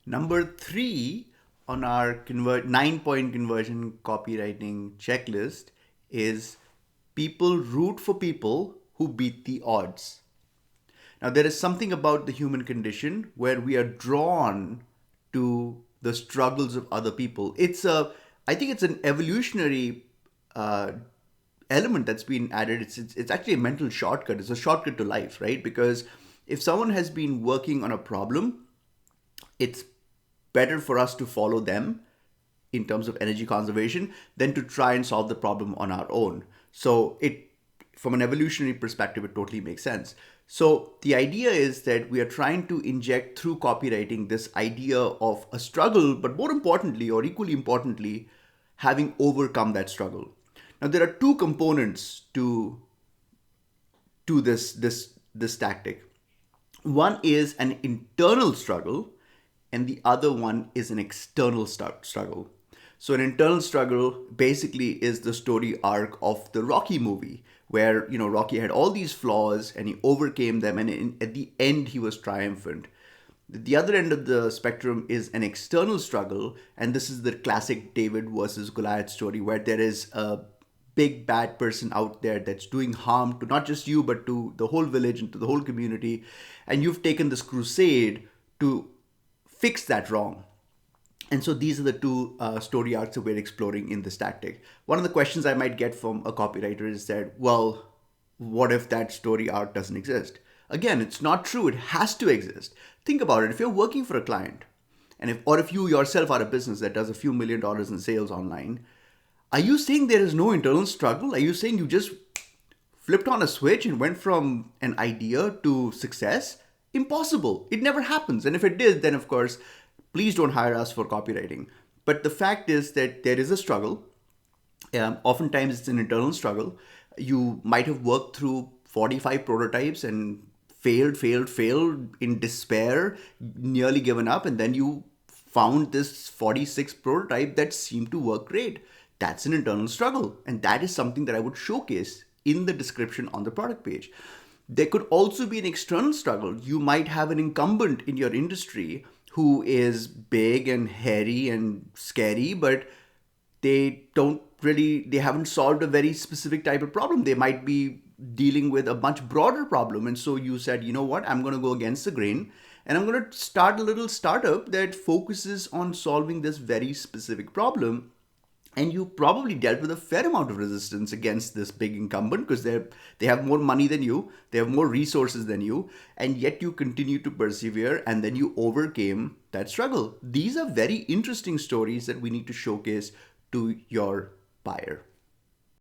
Number three on our 9 point conversion copywriting checklist is people root for people who beat the odds. Now, there is something about the human condition where we are drawn to the struggles of other people. I think it's an evolutionary uh, element that's been added. It's actually a mental shortcut. It's a shortcut to life, right? Because if someone has been working on a problem, it's better for us to follow them in terms of energy conservation than to try and solve the problem on our own. So it from an evolutionary perspective it totally makes sense. So the idea is that we are trying to inject through copywriting this idea of a struggle, but more importantly or equally importantly, having overcome that struggle. Now there are two components to this tactic. One is an internal struggle, and the other one is an external struggle. So, an internal struggle basically is the story arc of the Rocky movie, where Rocky had all these flaws and he overcame them, and at the end he was triumphant. The other end of the spectrum is an external struggle, and this is the classic David versus Goliath story, where there is a big bad person out there that's doing harm to not just you but to the whole village and to the whole community, and you've taken this crusade to fix that wrong. And so these are the two story arcs that we're exploring in this tactic. One of the questions I might get from a copywriter is that, well, what if that story arc doesn't exist? Again, it's not true. It has to exist. Think about it. If you're working for a client, or if you yourself are a business that does a few $1 million in sales online, are you saying there is no internal struggle? Are you saying you just flipped on a switch and went from an idea to success? Impossible. It never happens. And if it did, then of course, please don't hire us for copywriting. But the fact is that there is a struggle. Oftentimes, it's an internal struggle. You might have worked through 45 prototypes and failed in despair, nearly given up, and then you found this 46th prototype that seemed to work great. That's an internal struggle, and that is something that I would showcase in the description on the product page. There could also be an external struggle. You might have an incumbent in your industry who is big and hairy and scary, but they haven't solved a very specific type of problem. They might be dealing with a much broader problem. And so you said, you know what, I'm going to go against the grain and I'm going to start a little startup that focuses on solving this very specific problem. And you probably dealt with a fair amount of resistance against this big incumbent because they have more money than you, they have more resources than you, and yet you continue to persevere and then you overcame that struggle. These are very interesting stories that we need to showcase to your buyer.